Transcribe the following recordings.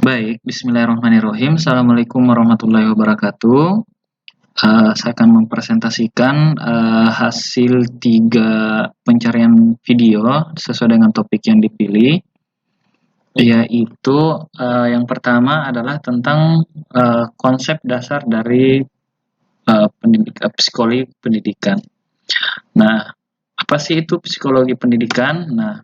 Baik, bismillahirrahmanirrahim. Assalamualaikum warahmatullahi wabarakatuh. Saya akan mempresentasikan hasil 3 pencarian video sesuai dengan topik yang dipilih, yaitu yang pertama adalah tentang konsep dasar dari psikologi pendidikan. Nah, apa sih itu psikologi pendidikan? Nah,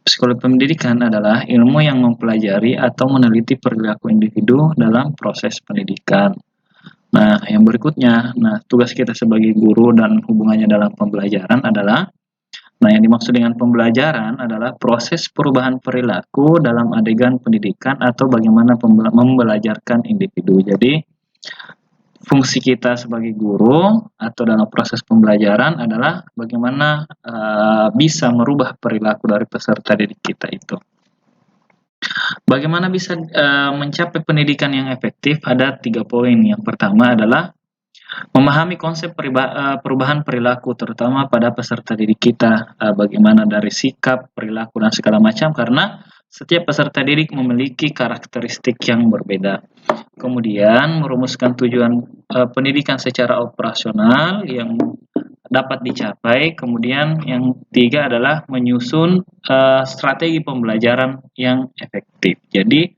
psikologi pendidikan adalah ilmu yang mempelajari atau meneliti perilaku individu dalam proses pendidikan. Nah, yang berikutnya, tugas kita sebagai guru dan hubungannya dalam pembelajaran adalah, yang dimaksud dengan pembelajaran adalah proses perubahan perilaku dalam adegan pendidikan atau bagaimana membelajarkan individu. Jadi, fungsi kita sebagai guru atau dalam proses pembelajaran adalah bagaimana bisa merubah perilaku dari peserta didik kita itu. Bagaimana bisa mencapai pendidikan yang efektif? Ada 3 poin. Yang pertama adalah memahami konsep perubahan perilaku terutama pada peserta didik kita, bagaimana dari sikap, perilaku, dan segala macam, karena setiap peserta didik memiliki karakteristik yang berbeda. Kemudian merumuskan tujuan pendidikan secara operasional yang dapat dicapai. Kemudian yang 3 adalah menyusun strategi pembelajaran yang efektif. Jadi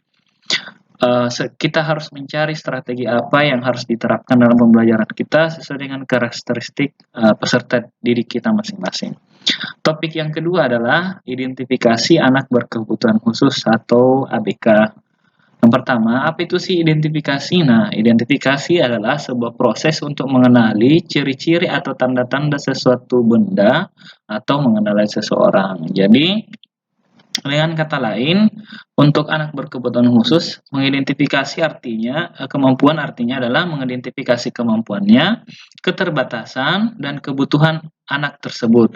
kita harus mencari strategi apa yang harus diterapkan dalam pembelajaran kita sesuai dengan karakteristik peserta didik kita masing-masing. Topik yang kedua adalah identifikasi anak berkebutuhan khusus atau ABK. Yang pertama, apa itu sih identifikasi? Nah, identifikasi adalah sebuah proses untuk mengenali ciri-ciri atau tanda-tanda sesuatu benda atau mengenali seseorang. Jadi, dengan kata lain, untuk anak berkebutuhan khusus, mengidentifikasi kemampuan artinya adalah mengidentifikasi kemampuannya, keterbatasan, dan kebutuhan anak tersebut.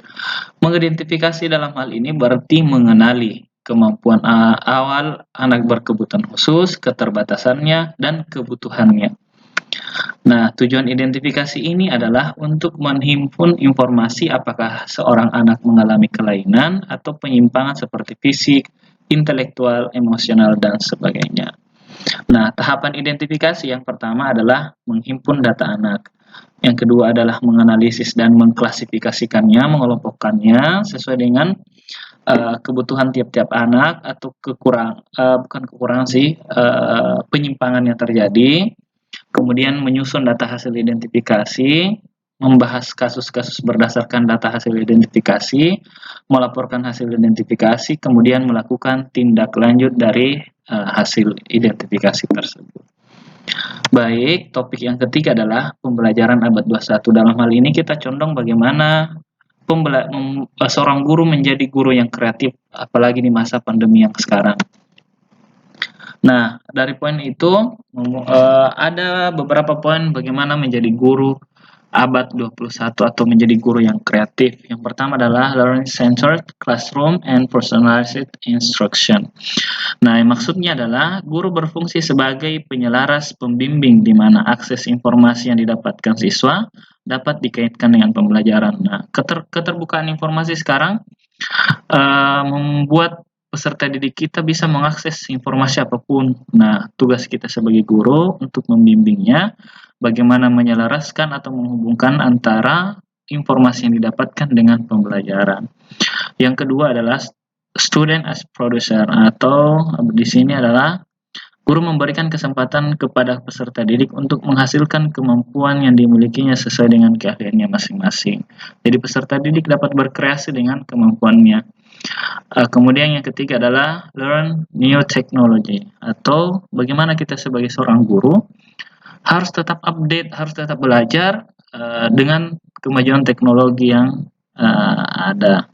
Mengidentifikasi dalam hal ini berarti mengenali kemampuan awal anak berkebutuhan khusus, keterbatasannya, dan kebutuhannya. Nah, tujuan identifikasi ini adalah untuk menghimpun informasi apakah seorang anak mengalami kelainan atau penyimpangan seperti fisik, intelektual, emosional, dan sebagainya. Nah, tahapan identifikasi yang pertama adalah menghimpun data anak. Yang kedua adalah menganalisis dan mengklasifikasikannya, mengelompokkannya sesuai dengan kebutuhan tiap-tiap anak atau penyimpangan yang terjadi. Kemudian menyusun data hasil identifikasi, membahas kasus-kasus berdasarkan data hasil identifikasi, melaporkan hasil identifikasi, kemudian melakukan tindak lanjut dari hasil identifikasi tersebut. Baik, topik yang ketiga adalah pembelajaran abad 21. Dalam hal ini kita condong bagaimana seorang guru menjadi guru yang kreatif, apalagi di masa pandemi yang sekarang. Nah, dari poin itu ada beberapa poin bagaimana menjadi guru abad 21 atau menjadi guru yang kreatif. Yang pertama adalah learning-centered classroom and personalized instruction. Nah, maksudnya adalah guru berfungsi sebagai penyelaras pembimbing di mana akses informasi yang didapatkan siswa dapat dikaitkan dengan pembelajaran. Nah, keterbukaan informasi sekarang membuat peserta didik kita bisa mengakses informasi apapun. Nah, tugas kita sebagai guru untuk membimbingnya bagaimana menyelaraskan atau menghubungkan antara informasi yang didapatkan dengan pembelajaran. Yang kedua adalah student as producer, atau di sini adalah guru memberikan kesempatan kepada peserta didik untuk menghasilkan kemampuan yang dimilikinya sesuai dengan keahliannya masing-masing. Jadi peserta didik dapat berkreasi dengan kemampuannya. Kemudian yang ketiga adalah learn new technology, atau bagaimana kita sebagai seorang guru harus tetap update, harus tetap belajar dengan kemajuan teknologi yang ada.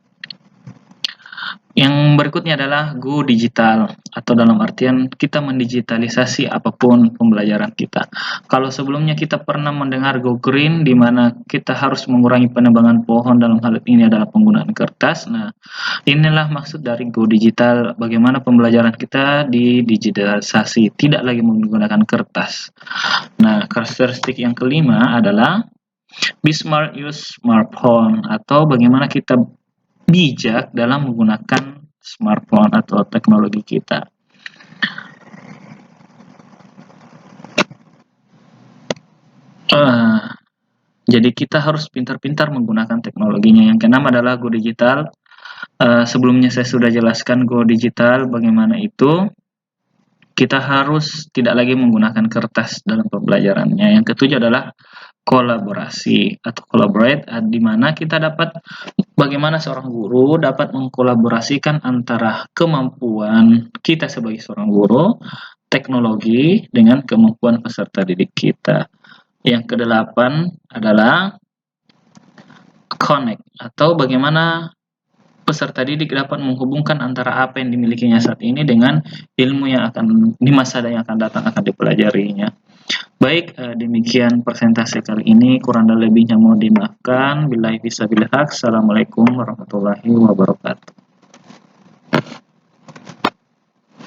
Yang berikutnya adalah go digital, atau dalam artian kita mendigitalisasi apapun pembelajaran kita. Kalau sebelumnya kita pernah mendengar go green, di mana kita harus mengurangi penebangan pohon, dalam hal ini adalah penggunaan kertas. Nah, inilah maksud dari go digital, bagaimana pembelajaran kita didigitalisasi, tidak lagi menggunakan kertas. Nah, karakteristik yang kelima adalah be smart, use smartphone, atau bagaimana kita bijak dalam menggunakan smartphone atau teknologi kita. Jadi kita harus pintar-pintar menggunakan teknologinya. Yang keenam adalah Go Digital. Sebelumnya saya sudah jelaskan Go Digital bagaimana itu. Kita harus tidak lagi menggunakan kertas dalam pembelajarannya. Yang ketujuh adalah kolaborasi atau collaborate, di mana kita dapat bagaimana seorang guru dapat mengkolaborasikan antara kemampuan kita sebagai seorang guru, teknologi, dengan kemampuan peserta didik kita. Yang kedelapan adalah connect atau bagaimana peserta didik dapat menghubungkan antara apa yang dimilikinya saat ini dengan ilmu yang akan di masa yang akan datang akan dipelajarinya. Baik, demikian persentase kali ini, kurang dan lebihnya mohon dimaafkan. Billahi fisabilillah. Assalamualaikum warahmatullahi wabarakatuh.